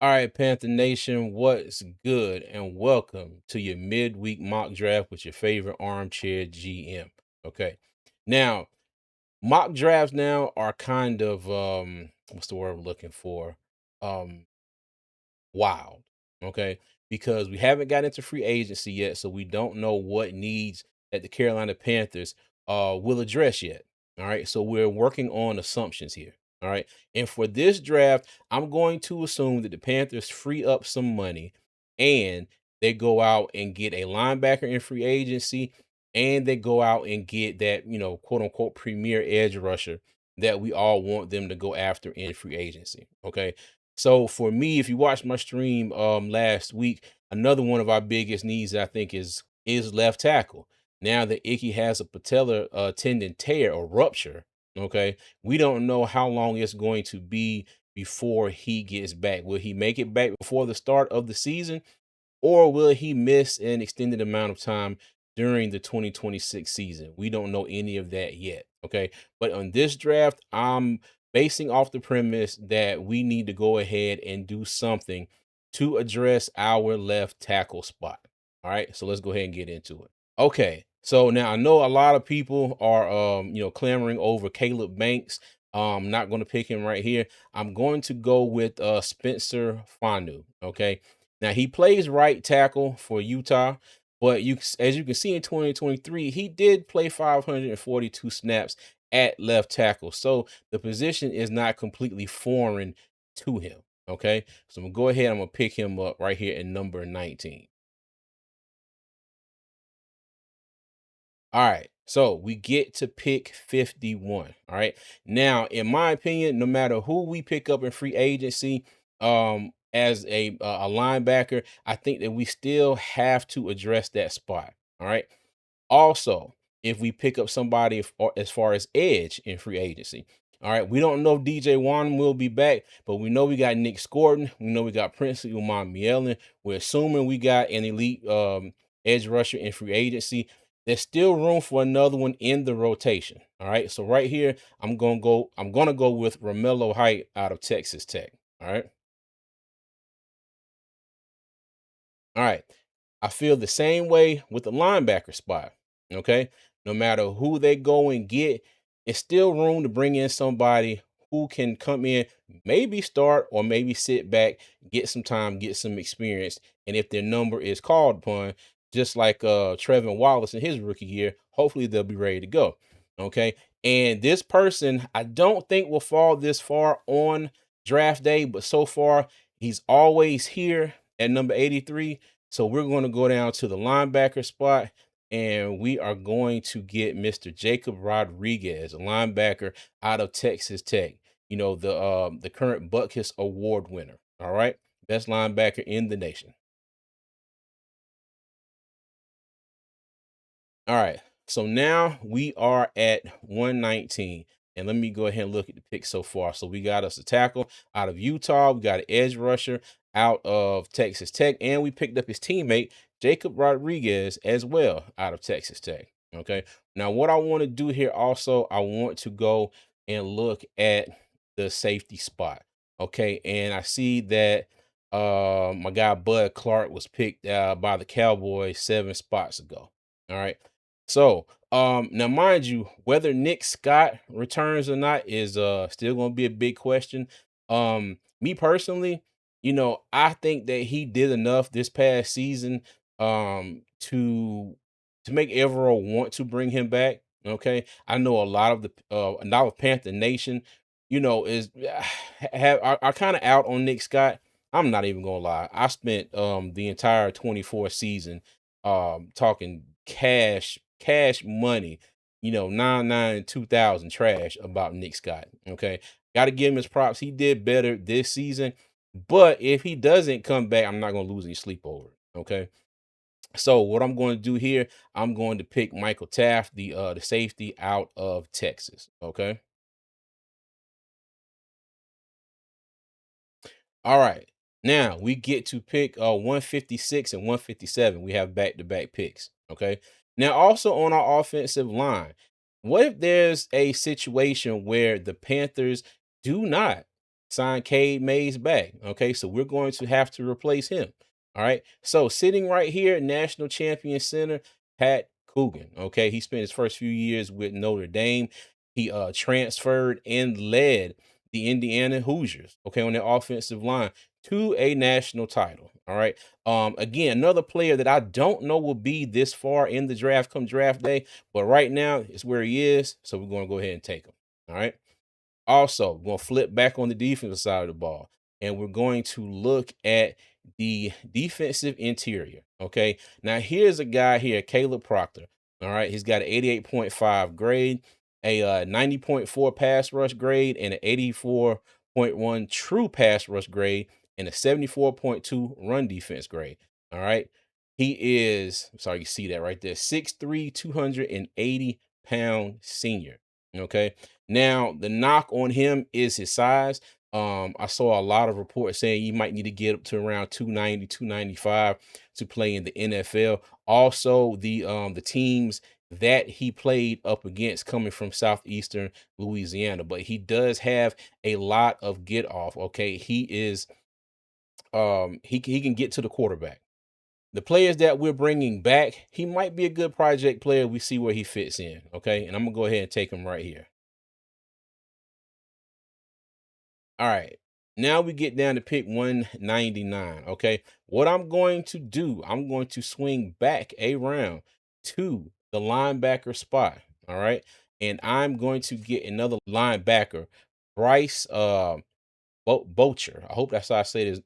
All right, Panther Nation, what's good? And welcome to your midweek mock draft with your favorite armchair GM. Okay. Now, mock drafts now are kind of what's the word I'm looking for? Um wild, okay? Because we haven't got into free agency yet, so we don't know what needs that the Carolina Panthers will address yet. All right, so we're working on assumptions here. All right, and for this draft, I'm going to assume that the Panthers free up some money and they go out and get a linebacker in free agency and they go out and get that, quote unquote premier edge rusher that we all want them to go after in free agency. Okay. So for me, if you watched my stream last week, another one of our biggest needs I think is left tackle. Now that Icky has a patellar tendon tear or rupture, okay, we don't know how long it's going to be before he gets back. Will he make it back before the start of the season? Or will he miss an extended amount of time during the 2026 season? We don't know any of that yet. Okay. But on this draft, I'm basing off the premise that we need to go ahead and do something to address our left tackle spot. All right. So let's go ahead and get into it. Okay. So now I know a lot of people are clamoring over Caleb Banks. Not going to pick him right here. I'm going to go with Spencer Fanu. Okay. Now he plays right tackle for Utah, but as you can see in 2023, he did play 542 snaps at left tackle. So the position is not completely foreign to him. Okay. So I'm gonna go ahead. I'm gonna pick him up right here in number 19. All right. So we get to pick 51. All right. Now, in my opinion, no matter who we pick up in free agency, as a linebacker, I think that we still have to address that spot. All right. Also, if we pick up somebody as far as edge in free agency, all right, we don't know if DJ Wan will be back, but we know we got Nick Scordon. We know we got Princely Umar Mielen. We're assuming we got an elite edge rusher in free agency. There's still room for another one in the rotation. All right, so right here, I'm gonna go with Romello Height out of Texas Tech. All right. All right. I feel the same way with the linebacker spot. Okay. No matter who they go and get, it's still room to bring in somebody who can come in, maybe start or maybe sit back, get some time, get some experience. And if their number is called upon, just like Trevin Wallace in his rookie year, hopefully they'll be ready to go. Okay. And this person, I don't think will fall this far on draft day, but so far he's always here at number 83. So we're going to go down to the linebacker spot and we are going to get Mr. Jacob Rodriguez, a linebacker out of Texas Tech. The current Butkus Award winner. All right. Best linebacker in the nation. All right. So now we are at 119. And let me go ahead and look at the picks so far. So we got us a tackle out of Utah. We got an edge rusher out of Texas Tech. And we picked up his teammate, Jacob Rodriguez, as well out of Texas Tech. Okay. Now, what I want to do here also, I want to go and look at the safety spot. Okay. And I see that my guy Bud Clark was picked by the Cowboys 7 spots ago. All right. So, now mind you, whether Nick Scott returns or not is still going to be a big question. Me personally, I think that he did enough this past season to make Evero want to bring him back. Okay? I know a lot of Panther Nation, is are kind of out on Nick Scott. I'm not even going to lie. I spent the entire 24 season talking cash money, 99 2000 trash about Nick Scott. Okay. Got to give him his props. He did better this season, but if he doesn't come back, I'm not going to lose any sleep over it. Okay. So what I'm going to do here, I'm going to pick Michael Taft, the safety out of Texas. Okay. All right. Now we get to pick 156 and 157. We have back-to-back picks. Okay. Now, also on our offensive line, what if there's a situation where the Panthers do not signed Cade Mays back. Okay, so we're going to have to replace him. All right. So sitting right here, national champion center, Pat Coogan. Okay, he spent his first few years with Notre Dame. He transferred and led the Indiana Hoosiers, okay, on their offensive line to a national title. All right. Again, another player that I don't know will be this far in the draft come draft day, but right now it's where he is. So we're going to go ahead and take him. All right. Also, we're going to flip back on the defensive side of the ball, and we're going to look at the defensive interior. Okay. Now, here's a guy here, Caleb Proctor. All right. He's got an 88.5 grade, a 90.4 pass rush grade, and an 84.1 true pass rush grade, and a 74.2 run defense grade. All right. He is, I'm sorry, you see that right there, 6'3, 280-pound senior. Okay. Now, the knock on him is his size. I saw a lot of reports saying you might need to get up to around 290, 295 to play in the NFL. Also, the teams that he played up against coming from southeastern Louisiana, but he does have a lot of get off. Okay. He is he can get to the quarterback. The players that we're bringing back, he might be a good project player. We see where he fits in. Okay. And I'm gonna go ahead and take him right here. All right. Now we get down to pick 199. Okay. What I'm going to do, I'm going to swing back a round to the linebacker spot. All right. And I'm going to get another linebacker, Bryce Bocher. I hope that's how I say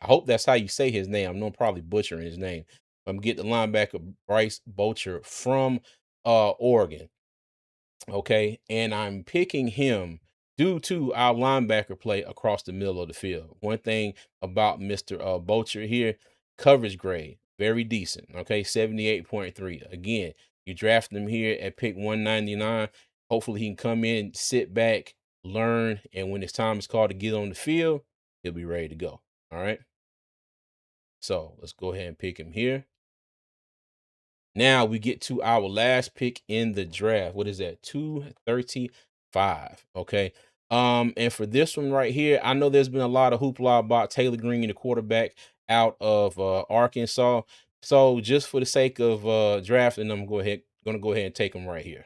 I hope that's how you say his name. I know I'm probably butchering his name. I'm getting the linebacker Bryce Bocher from Oregon. Okay. And I'm picking him due to our linebacker play across the middle of the field. One thing about Mr. Bocher here, coverage grade, very decent. Okay. 78.3. Again, you draft him here at pick 199. Hopefully he can come in, sit back, learn, and when it's time is called to get on the field, he'll be ready to go. All right. So let's go ahead and pick him here. Now we get to our last pick in the draft. What is that? 235. Okay. And for this one right here, I know there's been a lot of hoopla about Taylor Green, the quarterback out of Arkansas. So just for the sake of drafting, gonna go ahead and take him right here.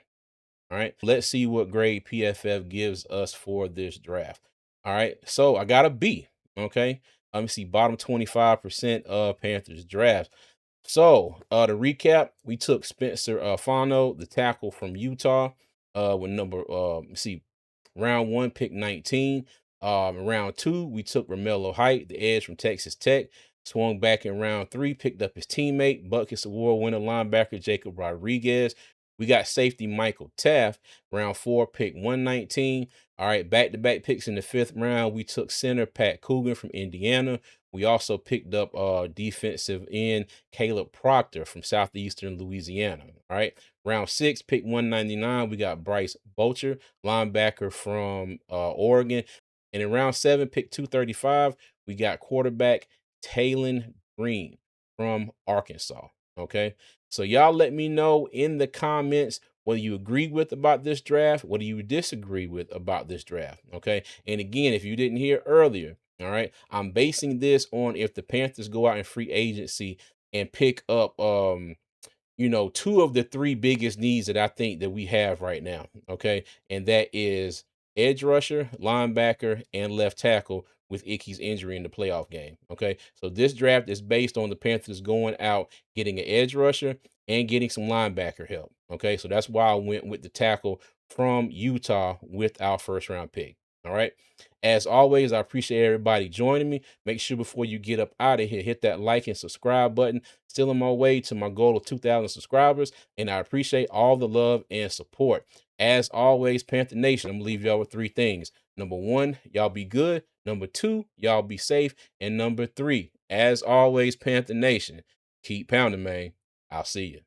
All right. Let's see what grade PFF gives us for this draft. All right. So I got a B. Okay. Let me see, bottom 25% of Panthers draft. So, to recap, we took Spencer Fano, the tackle from Utah, with round one, pick 19. Round two, we took Romello Height, the edge from Texas Tech. Swung back in round three, picked up his teammate, Buckets Award winner linebacker Jacob Rodriguez. We got safety Michael Taft, round four, pick 119. All right, back-to-back picks in the fifth round. We took center Pat Coogan from Indiana. We also picked up defensive end Caleb Proctor from southeastern Louisiana. All right. Round six, pick 199. We got Bryce Bocher, linebacker from Oregon. And in round seven, pick 235, we got quarterback Talon Green from Arkansas. Okay. So y'all let me know in the comments whether you agree with about this draft, whether you disagree with about this draft. Okay. And again, if you didn't hear earlier, all right, I'm basing this on if the Panthers go out in free agency and pick up two of the three biggest needs that I think that we have right now. Okay. And that is edge rusher, linebacker, and left tackle with Icky's injury in the playoff game. Okay. So this draft is based on the Panthers going out, getting an edge rusher and getting some linebacker help. Okay. So that's why I went with the tackle from Utah with our first round pick. All right. As always, I appreciate everybody joining me. Make sure before you get up out of here, hit that like and subscribe button. Still on my way to my goal of 2,000 subscribers, and I appreciate all the love and support. As always, Panther Nation, I'm going to leave y'all with three things. Number one, y'all be good. Number two, y'all be safe. And number three, as always, Panther Nation, keep pounding, man. I'll see you.